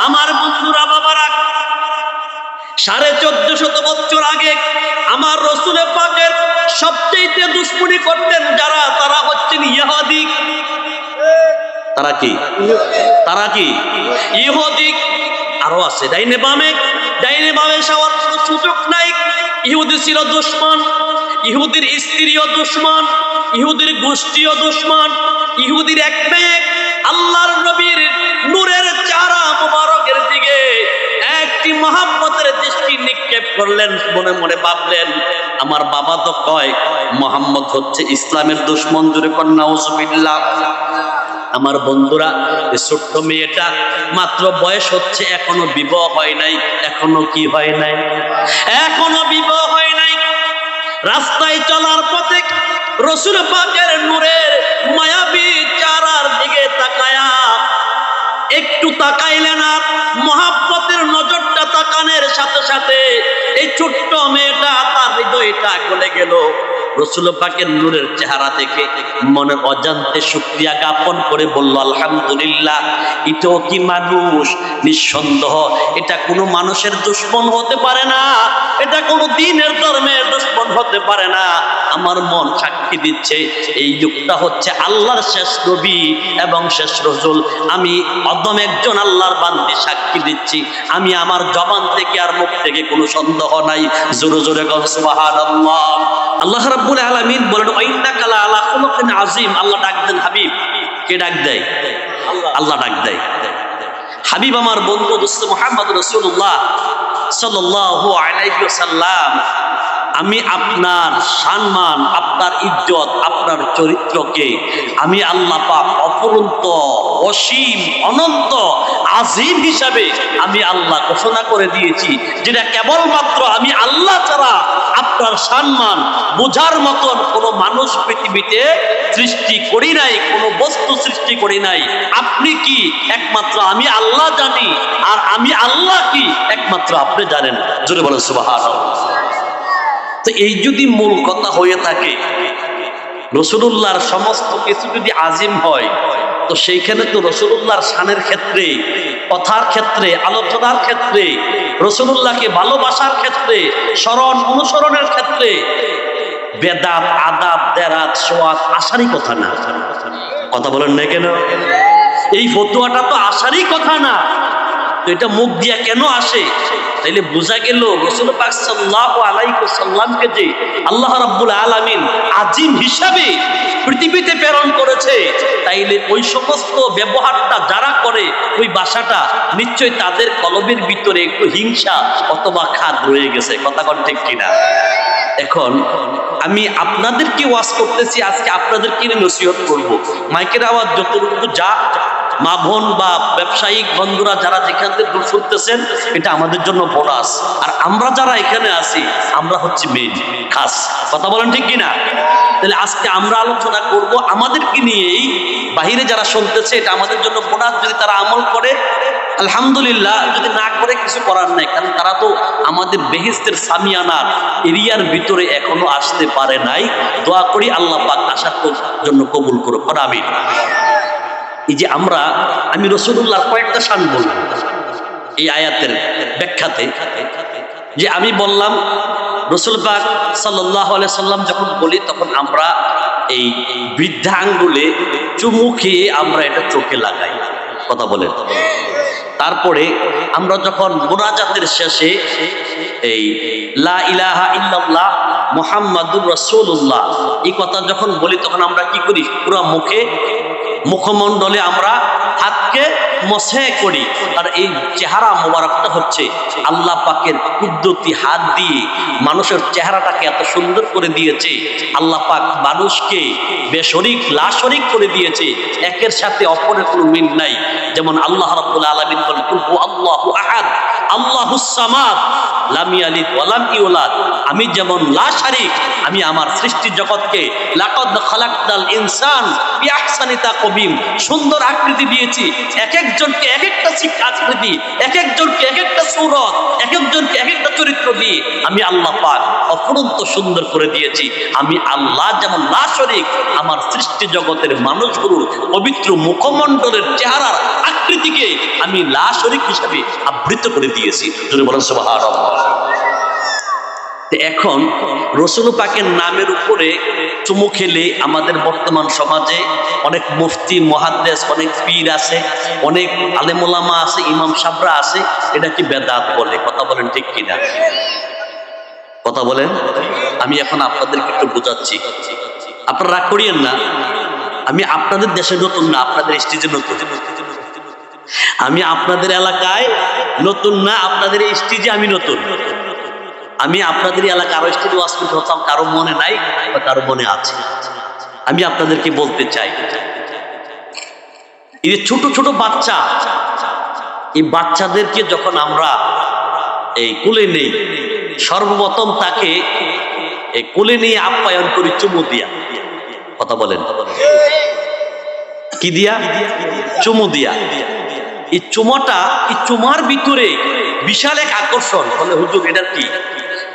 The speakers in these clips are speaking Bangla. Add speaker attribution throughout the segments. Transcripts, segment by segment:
Speaker 1: আমার বন্ধুরা বাবারা, 1450 বছর আগে আমার রাসূল পাকের সবচেয়ে দুশমনি করতেন যারা, তারা হচ্ছেন ইহুদি। তারা কি? তারা কি? ইহুদি। আরো আছে ডাইনে বামে যাওয়ার কোনো সুযোগ নাই। ইহুদি ছিল দুশমন, ইহুদির স্ত্রীও দুশমন, ইহুদির গোষ্ঠীও দুশমন। ইহুদির এক মেয়ে আল্লাহর নবীর নূরের চেহারা মুবারকের দিকে একটি মহব্বতের দৃষ্টি নিক্ষেপ করলেন। মনে মনে ভাবলেন, আমার বাবা তো কয় মুহাম্মদ হচ্ছে ইসলামের দুশমন, জোরে কর নাউজুবিল্লাহ। আমার বন্ধুরা, এই ছোট্ট মেয়েটা মাত্র বয়স হচ্ছে, এখনো বিবাহ হয় নাই। এখনো কি হয় নাই? এখনো বিবাহ হয় নাই। রাস্তায় চলার পথে রাসূল পাকের নূরের মায়াবী চেহারার দিকে তাকায়া একটু তাকাইলেন, আর মহব্বতের নজরটা তাকানোর সাথে সাথে এই ছোট্ট মেয়েটা তার হৃদয়টা গলে গেল। রাসূল পাকের নূরের চেহারা দেখে মনের অজান্তে শুকরিয়া জ্ঞাপন করে বলল, আলহামদুলিল্লাহ, এটাও কি মানুষ? নিঃসন্দেহ এটা কোনো মানুষের দুশমন হতে পারে না, এটা কোনো দ্বীনের ধর্মের দুশমন হতে পারে না। আমার মন সাক্ষী দিচ্ছে এই যুগটা হচ্ছে আল্লাহর শেষ নবী এবং শেষ রাসূল। আমি অদম একজন আল্লাহর বান্দী সাক্ষী দিচ্ছি, আমি আমার জবান থেকে আর মুখ থেকে কোনো সন্দেহ নাই। জোরে জোরে বল সুবহানাল্লাহ। আল্লাহ রাব্বুল আলামিন বলেন, ওয়াইন্নাকা লা আলা খুলুকিন আযীম। আল্লাহ ডাক দেন হাবিব। কে ডাক দেয়? আল্লাহ ডাক দেয়। হাবিব আমার বন্ধু দোস্ত মুহাম্মদ রাসূলুল্লাহ সাল্লাল্লাহু আলাইহি ওয়াসাল্লাম, আমি আপনার সম্মান, আপনার ইজ্জত, আপনার চরিত্রকে আমি আল্লাহ পাক অপরন্ত, অসীম, অনন্ত, আজিম হিসাবে আমি আল্লাহ ঘোষণা করে দিয়েছি, যেটা কেবলমাত্র আমি আল্লাহ ছাড়া আপনার সম্মান বোঝার মতন কোনো মানুষ পৃথিবীতে সৃষ্টি করি নাই, কোনো বস্তু সৃষ্টি করি নাই। আপনি কি একমাত্র আমি আল্লাহ জানি, আর আমি আল্লাহ কি একমাত্র আপনি জানেন। জোরে বলেন সুবহানাল্লাহ। তো এই যদি মূল কথা হয়ে থাকে, রাসূলুল্লাহর সমস্ত কিছু যদি আজিম হয়, তো সেইখানে তো রাসূলুল্লাহর শানের ক্ষেত্রে, কথার ক্ষেত্রে, আলোচনার ক্ষেত্রে, রাসূলুল্লাহকে ভালোবাসার ক্ষেত্রে, স্মরণ অনুসরণের ক্ষেত্রে বেদাত, আদাব, দেরাত, সোয়াত আসারই কথা না। কথা বলেন না কেন? এই ফতোয়াটা তো আসারই কথা না। তো এটা মুখ দিয়া কেন আসে? তাইলে বোঝা গেল রাসূল পাক সাল্লাল্লাহু আলাইহি ওয়াসাল্লামকে যে আল্লাহ রাব্বুল আলামিন আজিম হিসাবে পৃথিবীতে প্রেরণ করেছে, তাইলে ওই সমস্ত ব্যবহারটা যারা করে, ওই ভাষাটা নিশ্চয়ই তাদের কলবের ভিতরে একটু হিংসা অথবা খাদ রয়ে গেছে। কথা কোন ঠিক কিনা? এখন আমি আপনাদেরকে ওয়াজ করতেছি, আজকে আপনাদেরকে নসিহত করব। মাইকের আওয়াজ যতটুকু যা, মা বোন বা ব্যবসায়িক বন্ধুরা যারা যেখান থেকে দূর শুনতেছেন, এটা আমাদের জন্য বোনাস। আর আমরা যারা এখানে আছি, আমরা হচ্ছে মেন খাস। কথা বলেন ঠিক কিনা? তাহলে আজকে আমরা আলোচনা করব আমাদেরকে নিয়েই। বাহিরে যারা শুনতেছে, এটা আমাদের জন্য বোনাস। যদি তারা আমল করে আলহামদুলিল্লাহ, যদি না করে কিছু করার নাই, কারণ তারা তো আমাদের বেহেশতের সামিয়ানার এরিয়ার ভিতরে এখনো আসতে পারে নাই। দোয়া করি আল্লাহ পাক আসার জন্য কবুল করুক। আমিন। এই যে আমি রাসূলুল্লাহর কয়েকটা শান বললাম এই আয়াতের ব্যাখ্যাতে, যে আমি বললাম রাসূল পাক সাল্লাল্লাহু আলাইহি সাল্লাম যখন বলি, তখন আমরা এই বৃদ্ধা আঙ্গুলে চুমু খেয়ে আমরা এটা চোখে লাগাই। কথা বলেন। তারপরে আমরা যখন মুনাজাতের শেষে এই লা ইলাহা ইল্লাল্লাহ মুহাম্মাদুর রাসূলুল্লাহ এই কথা যখন বলি, তখন আমরা কি করি? পুরো মুখমণ্ডলে আমরা হাতকে মসে করি। আর এই চেহারা মোবারকটা হচ্ছে আল্লাহ পাকের কুদরতি হাত দিয়ে মানুষের চেহারাটাকে এত সুন্দর করে দিয়েছে। আল্লাহ পাক মানুষকে বেশরিক লাশরিক করে দিয়েছে, একের সাথে অপরের কোনো মিল নাই। যেমন আল্লাহ রাব্বুল আলামিন বলেন, কুল হু আল্লাহু আহাদ আল্লাহুস সামাদ লাম ইয়ালিদ ওয়া লাম ইউলাদ। আমি যেমন লা শারীক, আমি আমার সৃষ্টি জগৎকে লাকাদ খালাকনাল ইনসান বিআহসানি তাকওয়িম, সুন্দর আকৃতি দিয়েছি। এক একজনকে এক একটা আকৃতি, এক একজনকে এক একটা সূরত, এক একজনকে এক একটা চরিত্র দিয়ে আমি আল্লাহ পাক অপরন্ত সুন্দর করে দিয়েছি। আমি আল্লাহ যেমন লা শরীক, আমার সৃষ্টি জগতের মানুষগুলোর পবিত্র মুখমণ্ডলের চেহারার আকৃতিকে আমি লা শরীক হিসাবে আবৃত করে দিয়েছি। যদি বলেন সুবহানাল্লাহ। এখন রসুল পাকের নামের উপরে চুমু খেলে আমাদের বর্তমান সমাজে অনেক মুফতি মুহাদ্দিস, অনেক পীর আছে, অনেক আলেম ওলামা আছে, ইমাম সাহেবরা আছে, এটা কি বেদাত বলে। কথা বলেন ঠিক কিনা? কথা বলেন। আমি এখন আপনাদেরকে একটু বোঝাচ্ছি, আপনারা রাগ করিয়েন না। আমি আপনাদের দেশে নতুন না, আপনাদের স্টেজে নতুন। আমি আপনাদের এলাকায় নতুন না, আপনাদের স্টেজে আমি নতুন। আমি আপনাদের এলাকা আরো স্টেজে ওয়াজ করতে হতাম, কারো মনে নাই বা কারো মনে আছে। আমি আপনাদেরকে বলতে চাই, এই যে ছোট ছোট বাচ্চা, এই বাচ্চাদেরকে যখন আমরা এই কোলে নেই, সর্বপ্রথম তাকে এই কোলে নিয়ে আপ্যায়ন করি চুমু দিয়া। কথা বলেন কি দিয়া? চুমু দিয়া। এই চুমাটা, এই চুমার ভিতরে বিশাল এক আকর্ষণ। বলে হুজুর এটার কি?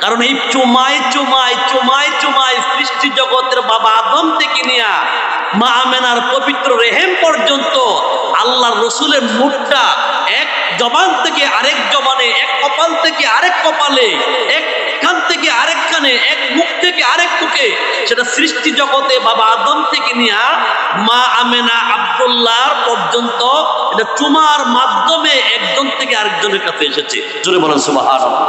Speaker 1: কারণ এই চুমায় চুমায় চুমায় চুমায় সৃষ্টি জগতের বাবা আদম থেকে নিয়া মা আমেনার পবিত্র রেহেম পর্যন্ত আল্লাহর রসুলের মুখটা এক জবান থেকে আরেক জবানে, এক কপাল থেকে আরেক কপালে, এক কান থেকে আরেক কানে, এক মুখ থেকে আরেক মুখে, সেটা সৃষ্টি জগতে বাবা আদম থেকে নিয়া মা আমেনা আব্দুল্লাহ পর্যন্ত এটা চুমার মাধ্যমে একজন থেকে আরেকজনের কাছে এসেছে। জোরে বলেন সুবহানাল্লাহ।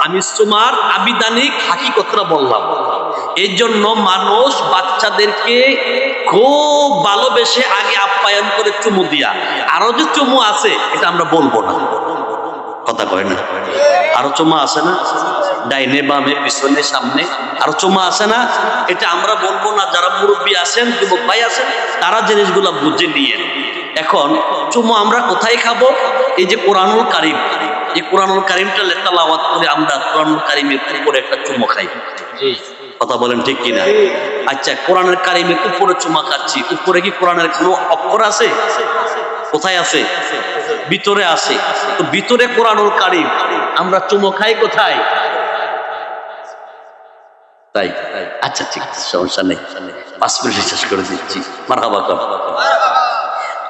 Speaker 1: আমি চুমার আবিধানিক হাকিকতটা বললাম। এই জন্য মানুষ বাচ্চাদেরকে খুব ভালোবেসে আগে আপ্যায়ন করে চুমু দিয়া। আরো যে চুমু আছে এটা আমরা বলবো না। কথা কয় না? আরো চুমা আছে না? ডাইনে বামে পিছনে সামনে আরো চুমা আছে না? এটা আমরা বলবো না। যারা মুরব্বী আছেন, যুবক ভাই আছেন, তারা জিনিসগুলা বুঝে নিয়েন। এখন চুমু আমরা কোথায় খাবো? এই যে কোরআনুল কারীম, এই কোরআনুল কারীমটা তেলাওয়াত করে আমরা কোরআনুল কারীমের উপরে একটা চুমু খাই। কথা বলেন ঠিক কিনা? আচ্ছা, কোরআনের কারীমের উপরে চুমা খাচ্ছি, উপরে কি কোরআনের কোনো অক্ষর আছে? কোথায় আছে? ভিতরে আছে। তো ভিতরে কোরআনুল কারীম, আমরা চুমু খাই কোথায়? তাই? আচ্ছা ঠিক আছে, সমস্যা নেই, 5 মিনিট শেষ করে দিচ্ছি। মারহাবা কর।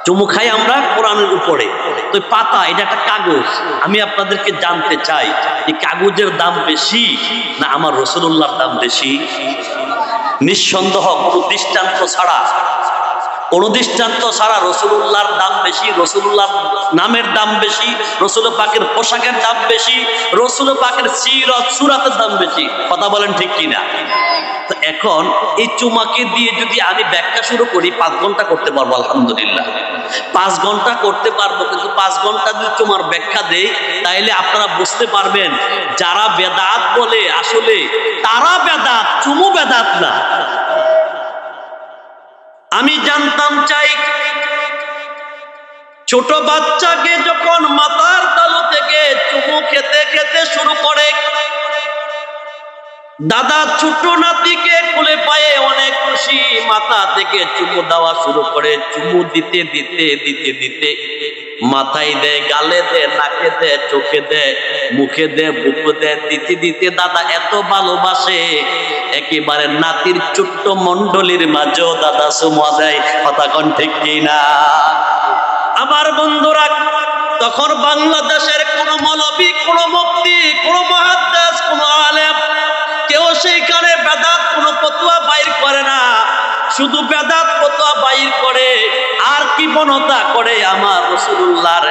Speaker 1: চুমু খাই আমরা কোরআনের উপরে। তো পাতা, এটা একটা কাগজ। আমি আপনাদেরকে জানতে চাই, এই কাগজের দাম বেশি না আমার রাসূলুল্লাহর দাম বেশি? নিঃসন্দেহ কোনো দৃষ্টান্ত ছাড়া, কোনো দৃষ্টান্ত ছাড়া রাসূলুল্লাহর দাম বেশি, রাসূলুল্লাহর নামের দাম বেশি, রাসূল পাকের পোশাকের দাম বেশি, রাসূল পাকের সিরাত সুরাতের দাম বেশি। কথা বলেন ঠিক কিনা? তো এখন এই চুমাকে দিয়ে যদি আমি ব্যাখ্যা শুরু করি, 5 ঘন্টা করতে পারবো আলহামদুলিল্লাহ। 5 ঘন্টা করতে পারবো, কিন্তু 5 ঘন্টা যদি চুমার ব্যাখ্যা দেই, তাইলে আপনারা বুঝতে পারবেন যারা বেদাত বলে আসলে তারা বেদাত, চুমু বেদাত না। আমি জানতাম চাই, ছোট বাচ্চাকে যখন মাথার তালু থেকে চুমু খেতে খেতে শুরু করে, দাদা ছোট নাতিকে কোলে পায়ে অনেক খুশি, মাথা থেকে চুমু দেওয়া শুরু করে। চুমু দিতে দিতে দিতে দিতে মাথায় দেয়, গালে দেয়, নাকে দেয়, চোখে দেয়, মুখে দেয়, বুকে দেয়, দিতে দিতে দাদা এত ভালোবাসে, একেবারে নাতির ছোট্ট মন্ডলীর মাঝেও দাদা চুমু দেয়। কথা কোন ঠিক কিনা? আমার বন্ধুরা, তখন বাংলাদেশের কোন মৌলবী, কোন মুফতি, কোন মুহাদ্দিস, কোন আলেম কেউ সেইখানে বেদাত কোন ফতোয়া বাইর করে না। শুধু বেদাত ফতোয়া বাইর করে আর কি বনতা করে আমার রাসূলুল্লাহর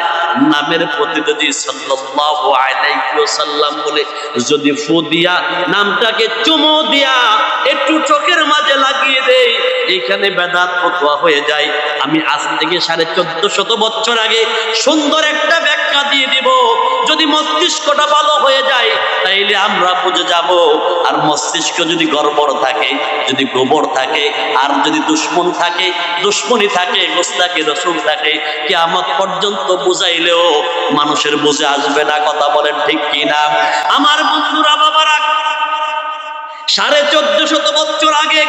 Speaker 1: নামের প্রতি যদি সাল্লাল্লাহু আলাইহি ওয়াসাল্লাম বলে যদি ফু দিয়া, নামটাকে চুমু দিয়া একটু চোখের মাঝে লাগিয়ে দেই, এখানে বেদাত ফতোয়া হয়ে যায়। আমি আজ থেকে 1450 বছর আগে সুন্দর একটা ব্যাখ্যা দিয়ে দিব। যদি মস্তিষ্কটা ভালো হয়ে যায় তাইলে আমরা বুঝে যাব। আর মস্তিষ্ক যদি গড়বড় থাকে, যদি গোবর থাকে, আর যদি দুশ্মন থাকে, দুশ্মনী থাকে, গোস্তাকে রসুল থাকে, কিয়ামত পর্যন্ত বুঝাইলেও মানুষের বুঝে আসবে না। কথা বলেন ঠিক কিনা? আমার বন্ধুরা, বাবারা, 1450 বছর আগে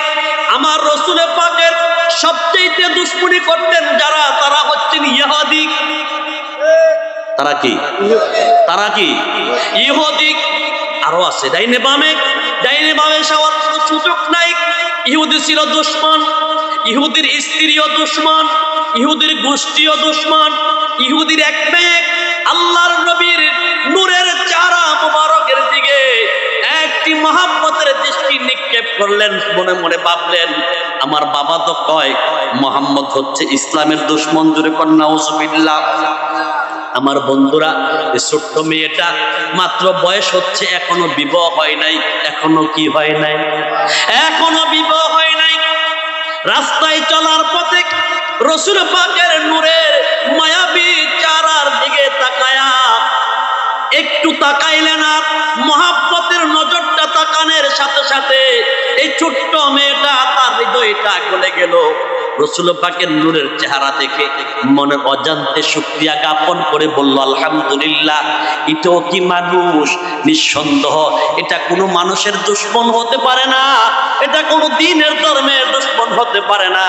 Speaker 1: আমার রাসূল পাকের সবচেয়ে দুশ্মনী করতেন যারা, তারা হচ্ছেন ইহুদি। তারা কি? তারা কি? ইহুদি। আরো আছে ডাইনে বামে যাওয়ার কোনো সুযোগ নাই। ইহুদি ছিল দুশমন, ইহুদির স্ত্রীও দুশমন, ইহুদির গোষ্ঠীও দুশমন। ইহুদির এক মেয়ে আল্লাহর নবীর নূরের চেহারা মুবারকের দিকে একটি মহব্বতের দৃষ্টি নিক্ষেপ করলেন। মনে মনে ভাবলেন, আমার বাবা তো কয় মুহাম্মদ হচ্ছে ইসলামের দুশমন, জোরে কর নাউজুবিল্লাহ। আমার বন্ধুরা, এই ছোট্ট মেয়েটা মাত্র বয়স হচ্ছে, এখনো বিবাহ হয় নাই। এখনো কি হয় নাই? এখনো বিবাহ হয় নাই। রাস্তায় চলার পথে রাসূল পাকের নূরের মায়াবী চেহারার দিকে তাকায়া একটু তাকাইলেন, আর মহব্বতের নজরটা তাকানোর সাথে সাথে এই ছোট্ট মেয়েটা তার হৃদয়টা গলে গেল। রাসূল পাকের নূরের চেহারা দেখে মনের অজান্তে শুকরিয়া জ্ঞাপন করে বলল, আলহামদুলিল্লাহ, এটাও কি মানুষ? নিঃসন্দেহ এটা কোনো মানুষের দুশমন হতে পারে না, এটা কোনো দ্বীনের ধর্মের দুশমন হতে পারে না।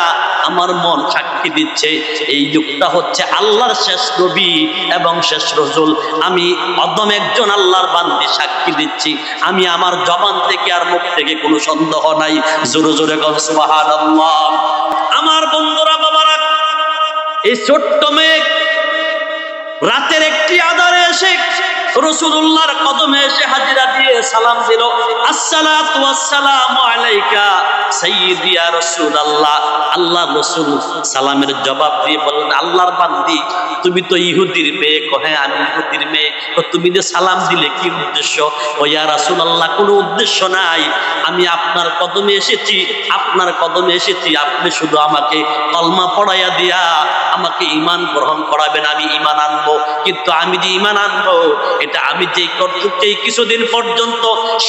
Speaker 1: আমার মন সাক্ষী দিচ্ছে এই লোকটা হচ্ছে আল্লাহর শেষ নবী এবং শেষ রাসূল। আমি অদম একজন আল্লাহর বান্দী সাক্ষী দিচ্ছি। আমি আমার জবান থেকে আর মুখ থেকে কোনো সন্দেহ নাই। জোরে জোরে বল সুবহানাল্লাহ। আমার বন্ধুরা, বাবারা, এই ছোট্ট মেয়ে রাতের একটি আধারে এসে রাসূলুল্লাহর কদমে এসে হাজিরা দিয়ে সালাম দিল, আসসালাতু ওয়াসসালামু আলাইকা সাইয়্যিদি ইয়া রাসূলুল্লাহ। আল্লাহ রাসূল সালামের জবাব দিয়ে বললেন, আল্লাহর বান্দি, তুমি তো ইহুদির মেয়ে। কহে আমি ইহুদির মেয়ে। তো তুমি যে সালাম দিলে কি উদ্দেশ্য? ও ইয়া রাসূলুল্লাহ, কোনো উদ্দেশ্য নাই। আমি আপনার কদমে এসেছি, আপনার কদমে এসেছি। আপনি শুধু আমাকে কলমা পড়াইয়া দিয়া আমাকে ঈমান গ্রহণ করাবেন, আমি ঈমান আনবো। কিন্তু আমি যে ঈমান আনবো, এটা আমি যেই কিছুদিন পর্যন্ত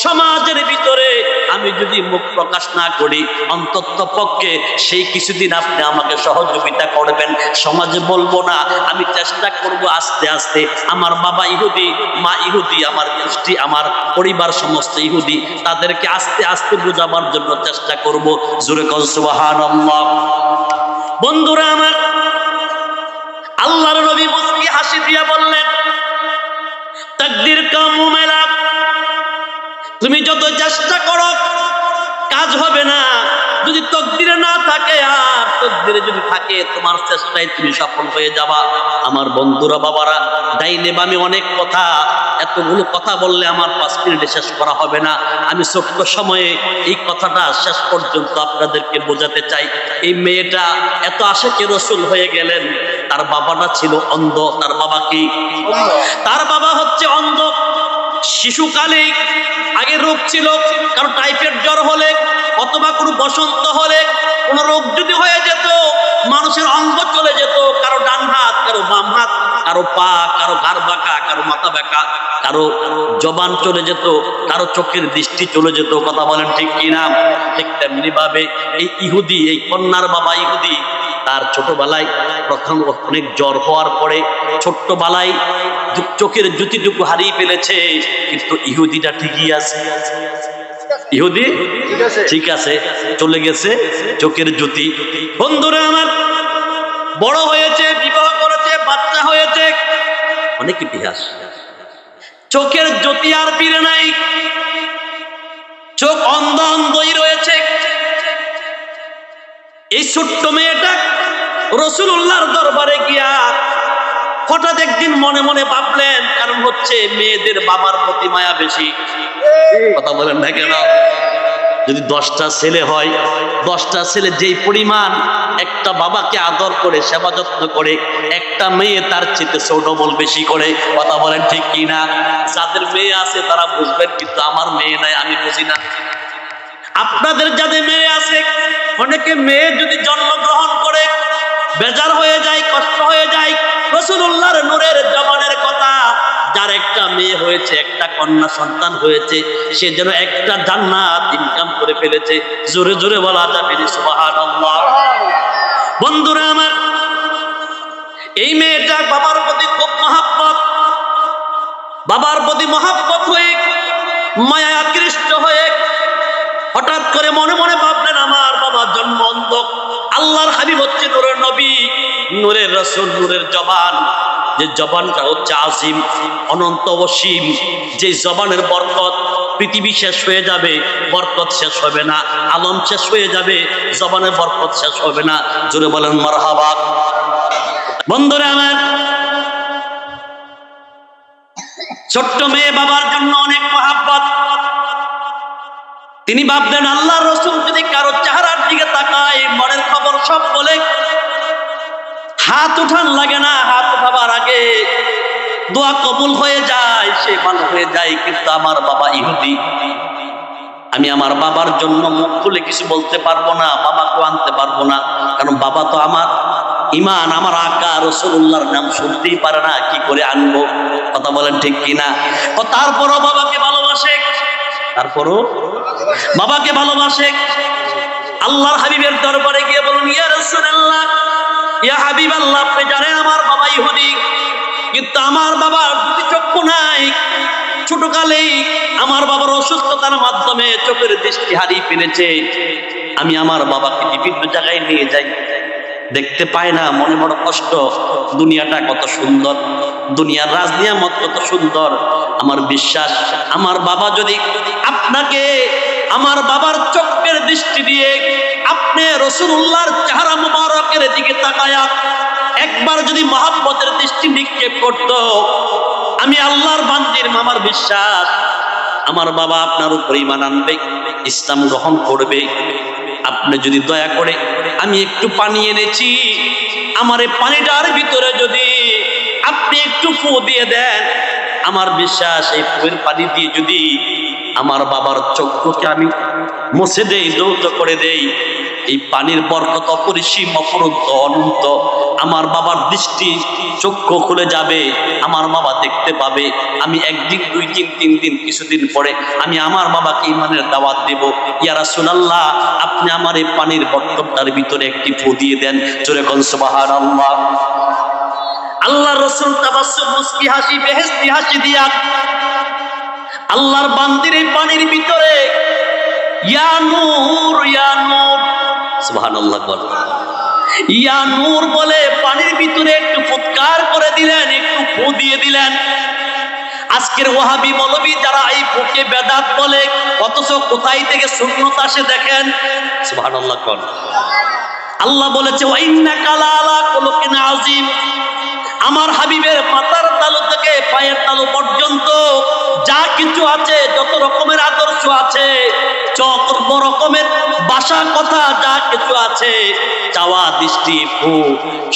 Speaker 1: সমাজের ভিতরে আমি যদি মুখ প্রকাশ না করি, অন্তত পক্ষে সেই কিছুদিন আপনি আমাকে সহযোগিতা করবেন। সমাজে বলবো না, আমি চেষ্টা করব আস্তে আস্তে। আমার বাবা ইহুদি, মা ইহুদি, আমার গোষ্ঠী, আমার পরিবার সমস্ত ইহুদি, তাদেরকে আস্তে আস্তে বোঝাবার জন্য চেষ্টা করব। জোরে কর সুবহানাল্লাহ। বন্ধুরা আমার, আল্লাহর নবী মুস্কি হাসি দিয়া বললেন, তাকদীর কা মুমেলা, তুমি যত চেষ্টা করো কাজ হবে না। যদি তকদিরে না থাকে, আর তকদিরে যদি থাকে, তোমার চেষ্টায় তুমি সফল হয়ে যাবা। আমার বন্ধুরা, বাবারা, ডাইনে বামে অনেক কথা, এতগুলো কথা বললে আমার 5 মিনিটে শেষ করা হবে না। আমি ছোট্ট সময়ে এই কথাটা শেষ পর্যন্ত আপনাদেরকে বোঝাতে চাই। এই মেয়েটা এত আশিকে রাসূল হয়ে গেলেন, তার বাবাটা ছিল অন্ধ। তার বাবা কি? তার বাবা হচ্ছে অন্ধ। শিশুকালে আগে রোগ ছিল, কারো টাইফয়েড জ্বর হলে অথবা কোনো বসন্ত হলে, কোনো রোগ যদি হয়ে যেত, মানুষের অঙ্গ চলে যেত। কারো ডান হাত, কারো বাম হাত, কারো পা, কারো ঘাড় বাঁকা, কারো মাথা বাঁকা, কারো জবান চলে যেত, কারো চোখের দৃষ্টি চলে যেত। কথা বলেন ঠিক কিনা? ঠিক তেমনি ভাবে এই ইহুদি, এই কন্যার বাবা ইহুদি, তার ছোটবেলায় প্রথম অনেক জ্বর হওয়ার পরে ছোট্টবেলায় চোখের জ্যোতিটুকু হারিয়ে ফেলেছে। কিন্তু ইহুদিটা ঠিকই আছে। ইহুদি ঠিক আছে, চলে গেছে চোখের জ্যোতি। বন্ধুরা আমার, বড় হয়েছে, বিবাহ করেছে, বাচ্চা হয়েছে, অনেক ইতিহাস। চোখের জ্যোতি আর ফিরে নাই, চোখ অন্ধ অন্ধই রয়েছে। এই ছোট্ট মেয়েটা রাসূলুল্লাহর দরবারে গিয়া হঠাৎ একদিন মনে মনে ভাবলেন, কারণ হচ্ছে মেয়েদের বাবার প্রতি মায়া বেশি। কথা বলেন না কেন? যদি 10টা ছেলে হয়, 10টা ছেলে যেই পরিমাণ একটা বাবাকে আদর করে, সেবা যত্ন করে, একটা মেয়ে তার চেয়ে 100 বেশি করে। কথা বলেন ঠিক কিনা? যাদের মেয়ে আছে তারা বুঝবেন, কিন্তু আমার মেয়ে নাই, আমি বুঝি না। আপনাদের যাদের মেয়ে আছে, অনেকে মেয়ে যদি জন্মগ্রহণ করে বেজার হয়ে যায়, কষ্ট হয়ে যায়। রাসূলুল্লাহর নূরের জবানের কথা, যার একটা মেয়ে হয়েছে, একটা কন্যা সন্তান হয়েছে, সে যেন একটা জান্নাত ইনকাম করে ফেলেছে। জোরে জোরে বলা যাবে সুবহানাল্লাহ। বন্ধুরা আমার, এই মেয়েটা বাবার প্রতি খুব মহব্বত, বাবার প্রতি মহব্বত হয়ে, মায়া আকৃষ্ট হয়ে হঠাৎ করে মনে মনে ভাবলেন, আমার বাবার জন্ম অন্ধ, আল্লাহর হাবিব হচ্ছে নূরের নবী, নূরের রাসূল, নূরের জবান। যে জবানটা হচ্ছে আজিম, অনন্ত অসীম, যে জবানের বরকত পৃথিবী শেষ হয়ে যাবে, বরকত শেষ হবে না, আলম শেষ হয়ে যাবে, জবানে বরকত শেষ হবে না। জোরে বলেন মারহাবা। বন্ধুরা আমার, ছোট্ট মেয়ে বাবার জন্য অনেক মহাব্বত। তিনি ভাবলেন আল্লাহর রাসূল যদি কারো চেহারার দিকে তাকায় মনের খবর সব বলে। হাত উঠান লাগে না, হাত উঠাবার আগে দোয়া কবুল হয়ে যায়, সে ভালো হয়ে যায়। কিন্তু আমার বাবা ইহুদি, আমি আমার বাবার জন্য মুখ খুলে কিছু বলতে পারবো না, বাবাকে আনতে পারবো না, কারণ বাবা তো আমার ইমান, আমার আকা রাসূলুল্লাহর নাম শুনতেই পারে না, কি করে আনবো? কথা বলেন ঠিক কিনা? ও তারপরও বাবাকে ভালোবাসে, তারপরও বাবাকে ভালোবাসে। আল্লাহর হাবিবের দরবারে গিয়ে বলেন, ইয়া রাসূলুল্লাহ, ইয়া হাবিবাল্লাহ, আপনি জানেন আমার বাবা ইহুদি, কিন্তু আমার বাবার দুটি চক্ষু নাই। ছোটকালেই আমার বাবার অসুস্থতার মাধ্যমে চোখের দৃষ্টি হারিয়ে ফেলেছে। আমি আমার বাবাকে বিভিন্ন জায়গায় নিয়ে যাই, দেখতে পায় না, মনে বড় কষ্ট। দুনিয়াটা কত সুন্দর, দুনিয়ার রাজনিয়ামত কত সুন্দর। আমার বিশ্বাস, আমার বাবা যদি আপনাকে আমার বাবার চোখের দৃষ্টি দিয়ে আপনি রাসূলুল্লাহর চেহারা মুবারকের দিকে তাকায়া একবার যদি মহব্বতের দৃষ্টি নিক্ষেপ করত, আমি আল্লাহর বান্দির আমার বিশ্বাস আমার বাবা আপনার উপর ঈমান আনবে, ইসলাম গ্রহণ করবে। আপনি যদি দয়া করে, আমি একটু পানি এনেছি, আমার এই পানিটার ভিতরে যদি আপনি একটু ফু দিয়ে দেন, আমার বিশ্বাস এই ফুয়ের পানি দিয়ে যদি আমার বাবার চক্ষুকে আমি মুছে দেই, দৌত করে দেই, এই পানির বরকত অপরিসীম, অপরন্ত, অনন্ত। আমার বাবার দৃষ্টি চক্ষু খুলে যাবে, আমার বাবা দেখতে পাবে। আমি একদিন, দুই দিন, তিন দিন, কিছুদিন পরে আমি আমার বাবাকে ঈমানের দাওয়াত দেব। ইয়া রাসূলুল্লাহ, আপনি আমার এই পানির বরকতটার ভিতরে একটি ফু দিয়ে দেন। জোরে বলেন সুবহানাল্লাহ। আল্লাহর রাসূল তাবাসসুম, মুস্কি হাসি, বেহেশতি হাসি দিয়া আল্লাহর বান্দির এই পানির ভিতরে ইয়া নূর, ইয়া নূর, সুবহানাল্লাহ বলেন, ইয়া নূর বলে পানির ভিতরে একটু ফুৎকার করে দিলেন, একটু ফু দিয়ে দিলেন। আজকের ওয়াহাবি মৌলবী যারা এই ফুকে বেদাত বলে, অথচ কোথায় থেকে সুন্নাত আসে দেখেন। সুবহানাল্লাহ বলেন। আল্লাহ বলেছে, ওয়া ইন্নাকা লাআলা খুলুকিন আযীম। আমার হাবিবের মাথার তালু থেকে পায়ের তালু পর্যন্ত যা কিছু আছে, যত রকমের আদর্শ আছে, যত রকমের ভাষা কথা যা কিছু আছে, চাওয়া, দৃষ্টি, ফু,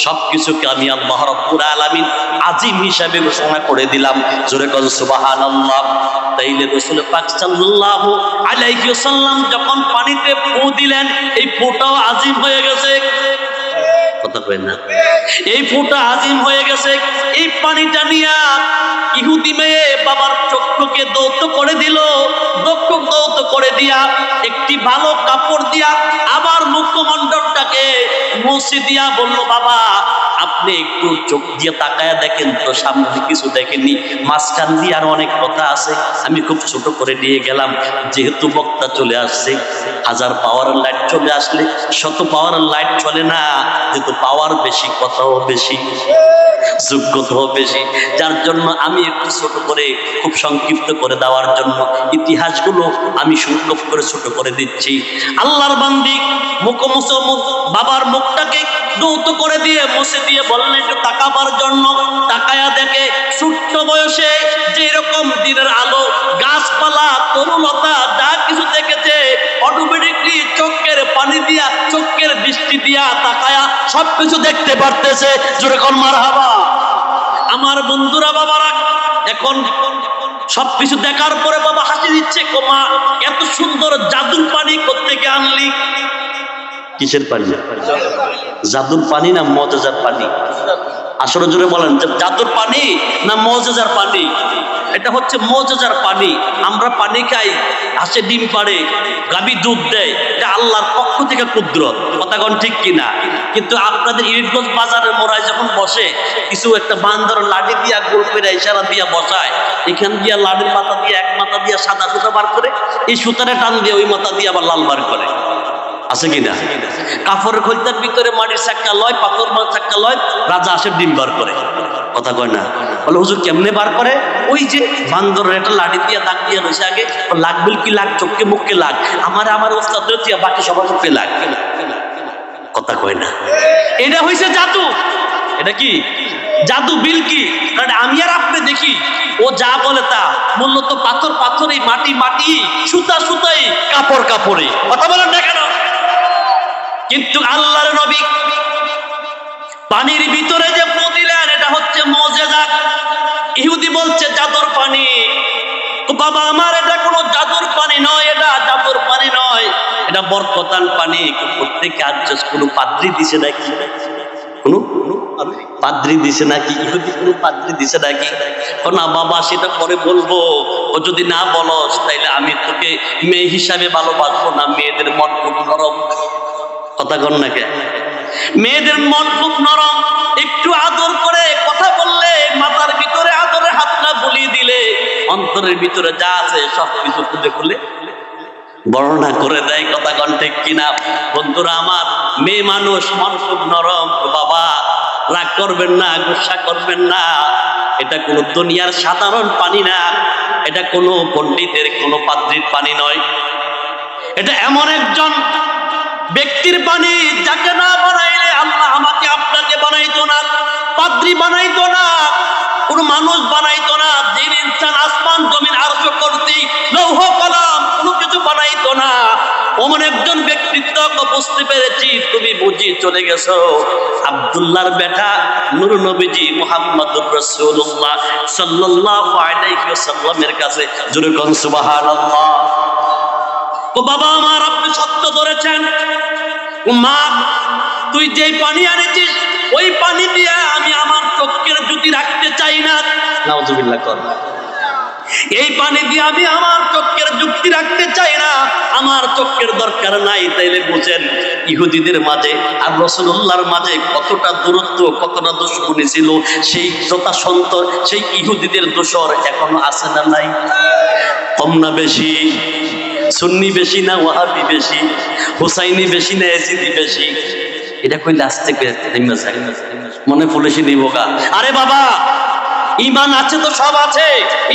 Speaker 1: সবকিছুকে আমি আল্লাহ রাব্বুল আলামিন আজিম হিসাবে ঘোষণা করে দিলাম। জোরে বলেন সুবহানাল্লাহ। তাইলে রাসূল পাক সাল্লাল্লাহু আলাইহি ওয়াসাল্লাম যখন পানিতে ফু দিলেন, এই ফুটাও আজিম হয়ে গেছে। কথা কই না, এই ফুটা আজিম হয়ে গেছে। এই পানিটা নিয়া ইহুদি মেয়ে বাবার চক্ষুকে দৌত করে দিল। দৌত করে দিয়া একটি ভালো কাপড় দিয়া আবার মুখমণ্ডলটাকে মুছে দিয়া বলল, বাবা আপনি একটু চোখ দিয়ে তাকায়া দেখেন তো, সামনে কিছু দেখেননি, মাঝখান দিয়ে আর অনেক কথা আছে। আমি খুব ছোট করে নিয়ে গেলাম, যেহেতু বক্তা চলে আসছে। 1000 পাওয়ারের লাইট চলে আসলে 100 পাওয়ারের লাইট চলে না, যেহেতু পাওয়ার বেশি, কথাও বেশি, যোগ্যতাও বেশি, যার জন্য আমি একটু ছোট করে, খুব সংক্ষিপ্ত করে দেওয়ার জন্য ইতিহাসগুলো আমি সংক্ষেপ করে ছোট করে দিচ্ছি। আল্লাহর বান্দি বাবার মুখটাকে দৌত করে দিয়ে মুছে দিয়ে বললেন একটু তাকাবার জন্য। তাকায়া দেখে ছোট্ট বয়সে যেরকম দিনের আলো, গাছপালা, তরুলতা যা কিছু দেখেছে, অটোমেটিকলি চোখের পানি দিয়া, চোখের দৃষ্টি দিয়া তাকায়া সবকিছু দেখতে পারতেছে। জোরে কোন মারহাবা। আমার বন্ধুরা, বাবারা, এখন সবকিছু দেখার পরে বাবা হাসি দিচ্ছে, মা এত সুন্দর জাদুর পানি কোত্থেকে আনলি? কিসের পানি? জাদুর পানি না মুআজিজার পানি? আসলে জোরে বলেন, জাদুর পানি না মুআজিজার পানি? এটা হচ্ছে মুআজিজার পানি। আমরা পানি খাই, হাঁসে ডিম পাড়ে, গাভী দুধ দেয়, এটা আল্লাহর পক্ষ থেকে কুদরত। কথা কোন ঠিক কিনা? কিন্তু আপনাদের ইউনিটগঞ্জ বাজারের মোড়ায় যখন বসে, কিছু একটা বান্দর লাঠি দিয়া গোল করে ইশারা দিয়া বসায়, এখান দিয়া লাঠির মাথা দিয়ে এক মাথা দিয়া সাদা সুতা বার করে, এই সুতারে টান দিয়ে ওই মাথা দিয়ে আবার লাল বার করে, আছে কিনা? কাপড়ের খোলতার ভিতরে মাটির চাক্কা লয়, পাথর চাক্কা লয়, রাজা আসে ডিম বার করে। কথা কয় না? বলে হুজুর কেমনে বার করে? ওই যে বান্দরের একটা লাঠি দিয়ে দাগ দিয়ে রয়েছে, আগে লাগবে কি লাগ, চোখকে মুখকে লাগ, আমার ওস্তাদ দিয়া বাকি সবার চোখে লাগ। কথা কয় না, এটা হয়েছে জাদু। এটা কি জাদু? বিল কি? কারণ আমি আর আপনি দেখি ও যা বলে তা, মূলত পাথর পাথরই, মাটি মাটি, সুতা সুতাই, কাপড় কাপড়ে। কথা বলেন না কেন? কিন্তু আল্লাহর নবী পানির ভিতরে যে পা দিলেন, এটা হচ্ছে মুজিজা। ইহুদি বলছে জাদুর পানি। বাবা আমার, এটা কোনো জাদুর পানি নয়, এটা জাদুর পানি নয়, এটা বরকতান পানি। প্রত্যেকে আজ কোনো পাদ্রি দিছে নাকি? কোনো পাদ্রি দিছে নাকি? ইহুদি কোনো পাদ্রি দিছে নাকি? না বাবা, সেটা পরে বলবো। ও যদি না বলস তাইলে আমি তোকে মেয়ে হিসাবে ভালোবাসবো না। মেয়েদের মন খুব নরম। কথা কন না কে? মেয়েদের মন খুব নরম। একটু আদর করে কথা বললে, মাথার ভিতরে আদরের হাতটা বুলিয়ে দিলে, অন্তরের ভিতরে যা আছে সবকিছু খুলে খুলে বর্ণনা করে দেয়। কথা কন ঠিক কিনা? বন্ধুরা আমার, মেয়ে মানুষ, মন খুব নরম। বাবা রাগ করবেন না, গুসা করবেন না। এটা কোনো দুনিয়ার সাধারণ পানি না, এটা কোনো পণ্ডিতের, কোনো পাদ্রীর পানি নয়। এটা এমন একজন ব্যক্তির পানি যাকে না বানাইলে আল্লাহ আমাকে আপনাকে বানাইতো না, পাদ্রী বানাইতো না, কোন মানুষ বানাইতো না। দিন ইনসান আসমান জমিন আরশ করতি, লৌহ কলম কোনো কিছু বানাইতো না। ওমন একজন ব্যক্তিত্ব বুঝতে পেরেছি, তুমি বুঝি চলে গেছো। আব্দুল্লাহর বেটা নূর নবীজি মুহাম্মদুর রাসূলুল্লাহ সাল্লাল্লাহু আলাইহি ওয়াসাল্লামের কাছে। জোরে কোন সুবহানাল্লাহ। ও বাবা আমার, আপনি সত্য ধরেছেন। মা, তুই যেই পানি আনেছিস ওই পানি দিয়ে আমি আমার চোখের জ্যোতি রাখতে চাই না। নাউজুবিল্লাহ কর। এই পানি দিয়ে আমি আমার চোখের যুক্তি রাখতে চাই না, আমার চোখের দরকার নাই। তাইলে বুঝেন ইহুদিদের মাঝে আর রাসূলুল্লাহর মাঝে কতটা দূরত্ব, কতটা দুশমনি ছিল। সেই যথাসন্তর সেই ইহুদিদের দোসর এখনো আছে না নাই? কম না বেশি? সুন্নি বেশি না ওয়াহাবি বেশি? হুসাইনি বেশি না এজিদি বেশি? এটা কইলে আসতে মনে পুলিশে দিব গা। আরে বাবা, ইমান আছে তো সব আছে,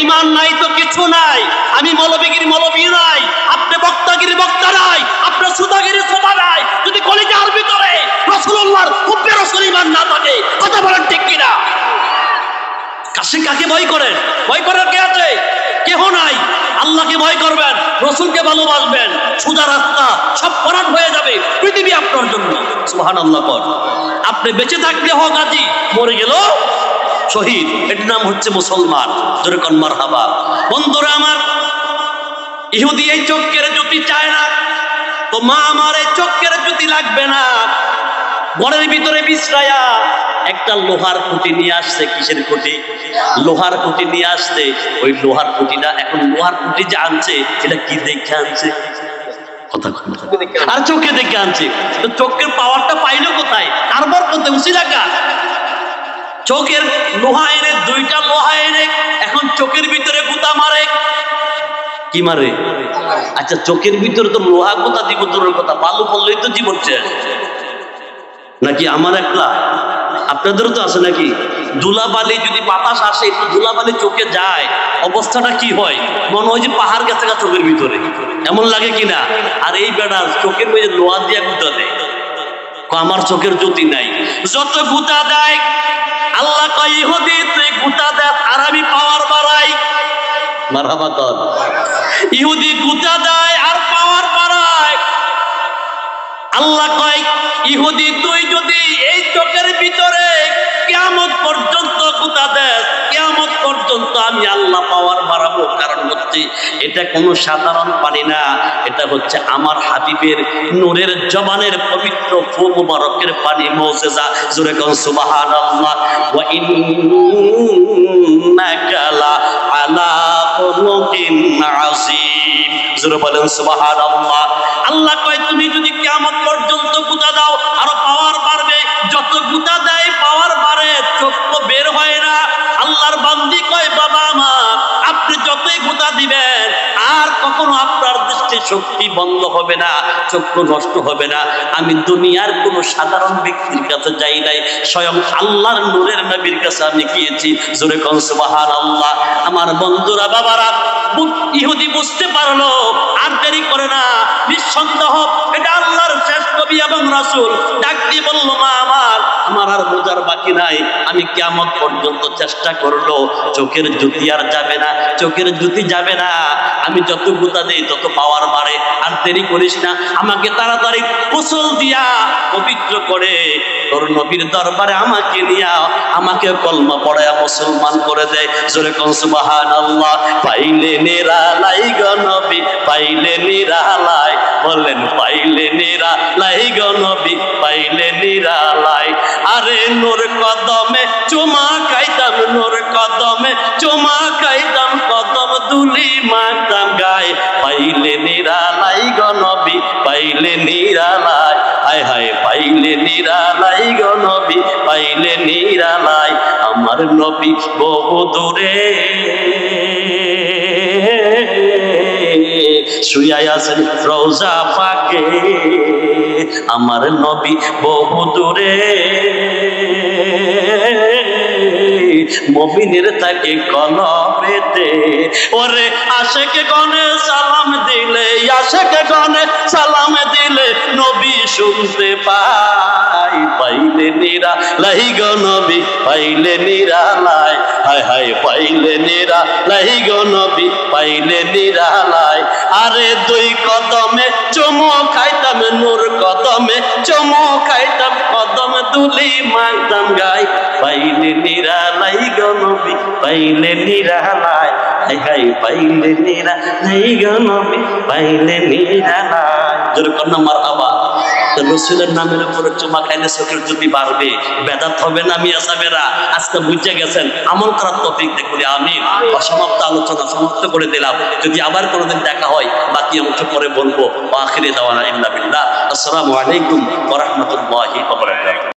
Speaker 1: ইমান নাই তো কিছু নাই। আমি মৌলবীগির মৌলবী নাই, আপনি বক্তাগিরি বক্তা নাই, আপনার সুদাগিরি সুদা নাই। যদি কলিজার ভিতরে রাসূলুল্লাহর হুব্বে রাসূল ইমান না থাকে, কথা বলেন ঠিক কিনা? কাকে ভয় করেন? ভয় করার কে আছে? কেহ নাই। আল্লাহকে ভয় করবেন, রসুলকে ভালোবাসবেন, সুদা রাস্তা সব পরাণ হয়ে যাবে পৃথিবী আপনার জন্য। সুবহানাল্লাহ কর। আপনি বেঁচে থাকলে হক গাজী, মরে গেল শহীদ। এটার নাম হচ্ছে মুসলমান। জোরে কোন মারহাবা। বন্ধুরা আমার, ইহুদি এই চোখের জ্যোতি চায় না, তো মা আমার এই চোখের জ্যোতি লাগবে না। ঘরের ভিতরে বিশ্রায়া একটা লোহার খুঁটি নিয়ে আসছে। কিসের খুঁটি? লোহার খুঁটি নিয়ে আসছে। ওই লোহার খুঁটিটা, এখন লোহার খুঁটি যে আনছে এটা কি দেখে আনছে? আর চোখে দেখে আনছে। তো চোখের পাওয়ারটা পাইলো কোথায়? কারবার করতে উসিলাকা। চোখের লোহা এনে, দুইটা লোহা এনে এখন চোখের ভিতরে গুতা মারে। কি মারে? আচ্ছা, চোখের ভিতরে তো লোহা গুতা দিব দূরের কথা, বালু পড়লেই তো জীবন শেষ। নাকি আমার একলা? আপনাদেরও তো আছে নাকি? ধুলাবালি যদি বাতাস আসে, একটু ধুলাবালি চোখে যায়, অবস্থাটা কি হয়? মনে হয় যে পাহাড় গেছে গা চোখের ভিতরে, এমন লাগে কিনা? আর এই বেড়া চোখের মধ্যে লোহা দিয়ে গুতা দেয়। আমার চোখের জ্যোতি নাই। যত গুতা দেয় আল্লাহ কয়, ইহুদি তুই গুতা দেয় আর আমি পাওয়ার বাড়াই। মারহাবা কর। ইহুদি গুতা দেয় আর পাওয়ার বাড়ায়। আল্লাহ কয়, ইহুদি তুই যদি এই চোখের ভিতরে কিয়ামত পর্যন্ত গুতা দেস, কিয়ামত পর্যন্ত আমি আল্লাহ পাওয়ার বাড়াবো। কারণ হচ্ছে এটা কোনো সাধারণ পানি না, এটা হচ্ছে আমার হাবিবের নূরের জবানের পবিত্র ফু মুবারকের পানি, মুজিজা। জোরে কোন সুবহানাল্লাহ। ওয়া ইন্নাকা লা আলা খুলুকিন আযীম। জোরে বলেন সুবহানাল্লাহ। আল্লাহ কয়, তুমি যদি কিয়ামত পর্যন্ত গুতা দাও আরো পাওয়ার বাড়বে। যত গুতা দেয় পাওয়ার বাড়ে, চোখ তো বের হয় না। আল্লাহর বান্দি কয়, বাবা আমার, আপনি যতই গুতা দিবেন আর কখনো আপনার দৃষ্টি শক্তি বন্ধ হবে না, চক্ষু নষ্ট হবে না। আমি দুনিয়ার কোনো সাধারণ ব্যক্তির কাছে যাই নাই, স্বয়ং আল্লাহর নূরের নবীর কাছে আমি গিয়েছি। জোরে কোন সুবহানাল্লাহ। আমার বন্ধুরা, বাবারা, ইহুদি বুঝতে পারলো, আর দেরি করে না, নিঃসন্দেহ এটা আল্লাহর শেষ নবী এবং রাসূল। ডাক দিয়ে বলল, মা আমার আর বোঝার বাকি নাই, আমি কিয়ামত পর্যন্ত চেষ্টা করলো, চোখের জ্যোতি আর যাবে না, চোখের জ্যোতি যাবে না। আমি যত গুতা দেই তত পাওয়ার বাড়ে। আর দেরি করিস না, আমাকে তাড়াতাড়ি গোসল দিয়া পবিত্র করে তোর নবীর দরবারে আমাকে নিয়া, আমাকে কলমা পড়ায়া মুসলমান করে দেয়। জোরে কোন সুবহানাল্লাহ। পাইলে নিরালাই গো নবী, পাইলে নিরালাই, বলেন পাইলে নিরালাই গো নবী, পাইলে নিরালাই। আরে নূর কদমে চুমা খাইতাম, নূর কদমে চুমা খাইতাম, কদম দুলি মারতাম গায়ে। পাইলে নিরালাই গো নবী, পাইলে নিরালাই, হায় হায় পাইলে নিরালাই গো নবী, পাইলে নিরালাই। আমার নবী বহু দূরে শুয়াই আছেন রওজা পাকে, আমার নবী বহু দূরে মুমিনের তাকে কলবেতে। ওরে আশেকে গনে সালাম দিলে, আশেকে গনে সালাম দিলে নবী শুনতে পাই। পাইলে নিরালাই গো নবী, পাইলে নিরালাই, হায় হায় পাইলে নিরালাই গো নবী, পাইলে নিরালাই। আরে দুই কদমে চুমু খাইতাম, নূর কদমে চুমু খাইতাম, কদম দুলি মারতাম গায়ে। পাইলে নিরালাই গো নবী, পাইলে নিরালাই, হায় হায় পাইলে নিরালাই গো নবী, পাইলে নিরালাই। জোরে কন্যা মারহাবা। রসুলের নামের উপরে চুমা খাইলে চোখের জ্যোতি বাড়বে, বেদাত হবে না। মিয়া সাহেবেরা আজকে বুঝে গেছেন, আমল করার তৌফিক দেখুন। আমি অসমাপ্ত আলোচনা সমাপ্ত করে দিলাম। যদি আবার কোনোদিন দেখা হয়, বাকি অংশ পরে বলবো। আখিরে দাওয়ানা ইল্লা বিল্লাহ। আসসালামু আলাইকুম ওয়া রাহমাতুল্লাহি ওয়া বারাকাতুহু।